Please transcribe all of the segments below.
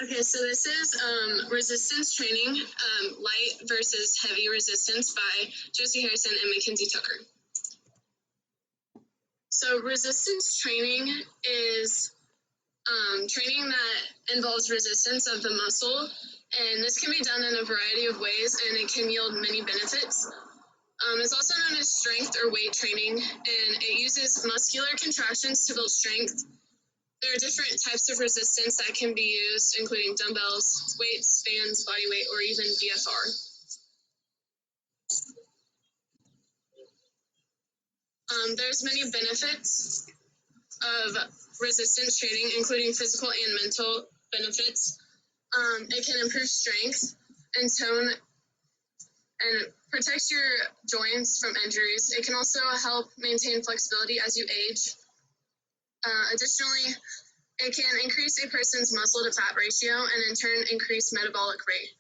Okay, so this is resistance training, light versus heavy resistance by Josie Harrison and Mackenzie Tucker. So resistance training is training that involves resistance of the muscle, and this can be done in a variety of ways, and it can yield many benefits. It's also known as strength or weight training, and it uses muscular contractions to build strength. There are different types of resistance that can be used, including dumbbells, weights, bands, body weight, or even BFR. There's many benefits of resistance training, including physical and mental benefits. It can improve strength and tone and protect your joints from injuries. It can also help maintain flexibility as you age. Additionally, it can increase a person's muscle to fat ratio and in turn increase metabolic rate.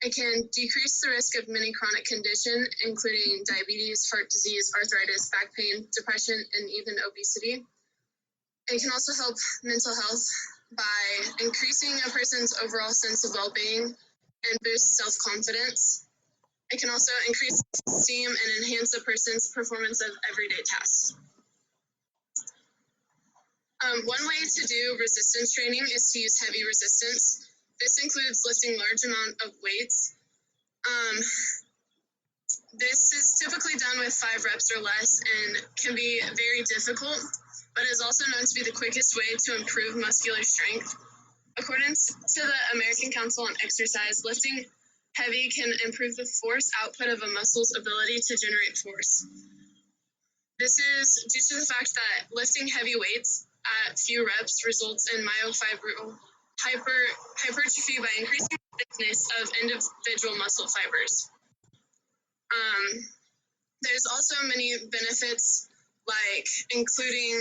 It can decrease the risk of many chronic conditions, including diabetes, heart disease, arthritis, back pain, depression, and even obesity. It can also help mental health by increasing a person's overall sense of well-being and boost self-confidence. It can also increase esteem and enhance a person's performance of everyday tasks. One way to do resistance training is to use heavy resistance. This includes lifting large amount of weights. This is typically done with 5 reps or less and can be very difficult, but is also known to be the quickest way to improve muscular strength. According to the American Council on Exercise, lifting heavy can improve the force output of a muscle's ability to generate force. This is due to the fact that lifting heavy weights at few reps results in myofibril hypertrophy by increasing the thickness of individual muscle fibers. There's also many benefits, like including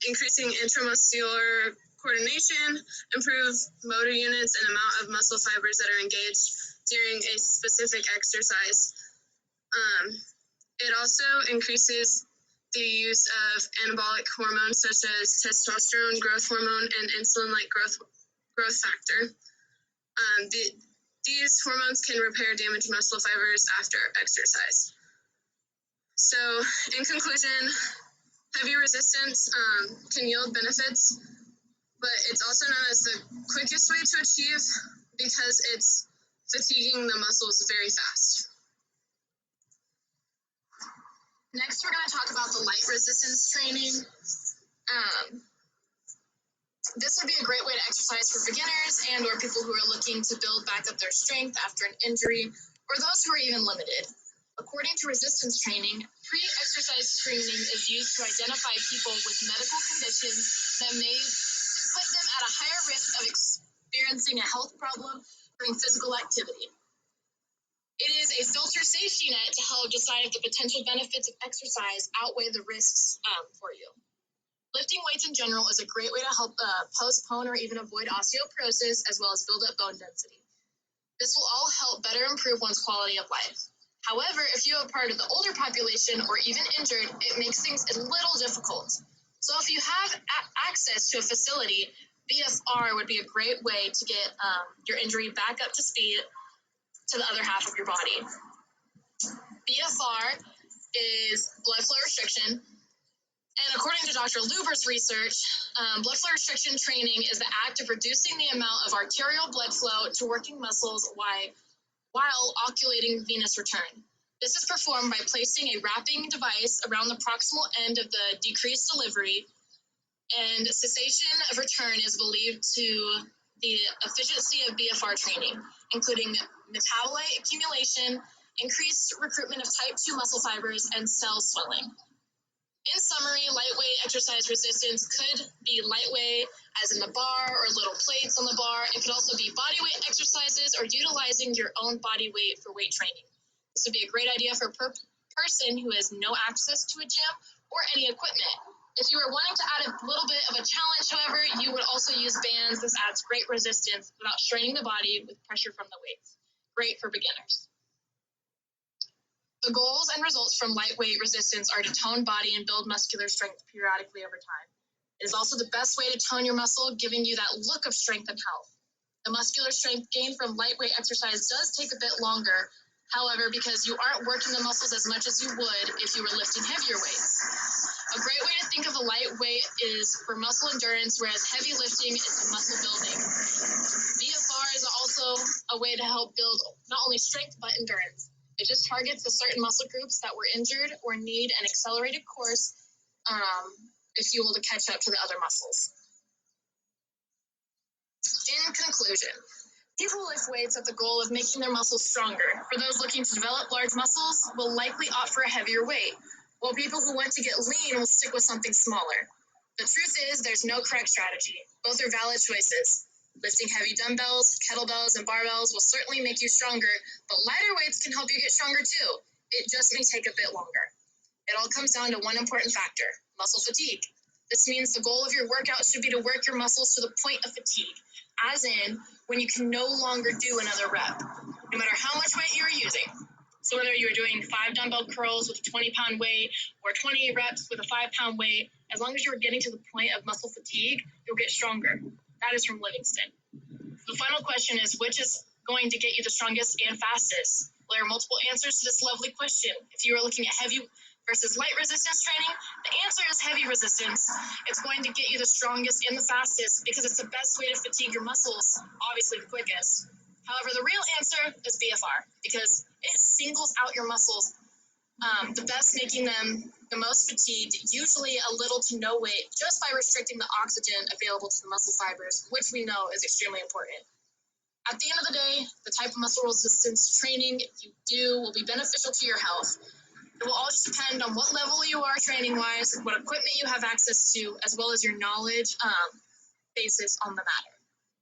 increasing intramuscular coordination, improve motor units and amount of muscle fibers that are engaged during a specific exercise. It also increases the use of anabolic hormones such as testosterone, growth hormone, and insulin-like growth factor. These hormones can repair damaged muscle fibers after exercise. So, in conclusion, heavy resistance can yield benefits, but it's also known as the quickest way to achieve because it's fatiguing the muscles very fast. Next, we're going to talk about the light resistance training. This would be a great way to exercise for beginners and or people who are looking to build back up their strength after an injury, or those who are even limited. According to resistance training, pre-exercise screening is used to identify people with medical conditions that may put them at a higher risk of experiencing a health problem during physical activity. It is a filter safety net to help decide if the potential benefits of exercise outweigh the risks for you. Lifting weights in general is a great way to help postpone or even avoid osteoporosis as well as build up bone density. This will all help better improve one's quality of life. However, if you are part of the older population or even injured, it makes things a little difficult. So if you have access to a facility, BFR would be a great way to get your injury back up to speed to the other half of your body. BFR is blood flow restriction, and according to Dr. Luber's research, blood flow restriction training is the act of reducing the amount of arterial blood flow to working muscles while oculating venous return. This is performed by placing a wrapping device around the proximal end of the decreased delivery, and cessation of return is believed to the efficiency of BFR training, including metabolite accumulation, increased recruitment of type 2 muscle fibers, and cell swelling. In summary, lightweight exercise resistance could be lightweight, as in the bar or little plates on the bar. It could also be body weight exercises or utilizing your own body weight for weight training. This would be a great idea for a person who has no access to a gym or any equipment. If you are wanting to add a little bit of a challenge, however, you would also use bands. This adds great resistance without straining the body with pressure from the weights. Great for beginners. The goals and results from lightweight resistance are to tone body and build muscular strength periodically over time. It is also the best way to tone your muscle, giving you that look of strength and health. The The muscular strength gained from lightweight exercise does take a bit longer, however, because you aren't working the muscles as much as you would if you were lifting heavier weights. A great way to think of a lightweight is for muscle endurance, whereas heavy lifting is for muscle building. VFR is also a way to help build not only strength but endurance. It just targets the certain muscle groups that were injured or need an accelerated course if you will to catch up to the other muscles. In conclusion, people lift weights with the goal of making their muscles stronger. For those looking to develop large muscles, will likely opt for a heavier weight, while people who want to get lean will stick with something smaller. The truth is, there's no correct strategy. Both are valid choices. Lifting heavy dumbbells, kettlebells, and barbells will certainly make you stronger, but lighter weights can help you get stronger too. It just may take a bit longer. It all comes down to one important factor: muscle fatigue. This means the goal of your workout should be to work your muscles to the point of fatigue, as in when you can no longer do another rep, no matter how much weight you are using. So whether you're doing 5 dumbbell curls with a 20-pound weight or 20 reps with a 5-pound weight, as long as you're getting to the point of muscle fatigue, you'll get stronger. That is from Livingston. The final question is, which is going to get you the strongest and fastest? Well, there are multiple answers to this lovely question. If you are looking at heavy versus light resistance training, the answer is heavy resistance. It's going to get you the strongest and the fastest because it's the best way to fatigue your muscles, obviously the quickest. However, the real answer is BFR because it singles out your muscles the best, making them the most fatigued, usually a little to no weight, just by restricting the oxygen available to the muscle fibers, which we know is extremely important. At the end of the day, the type of muscle resistance training you do will be beneficial to your health. It will all just depend on what level you are training-wise, what equipment you have access to, as well as your knowledge basis on the matter.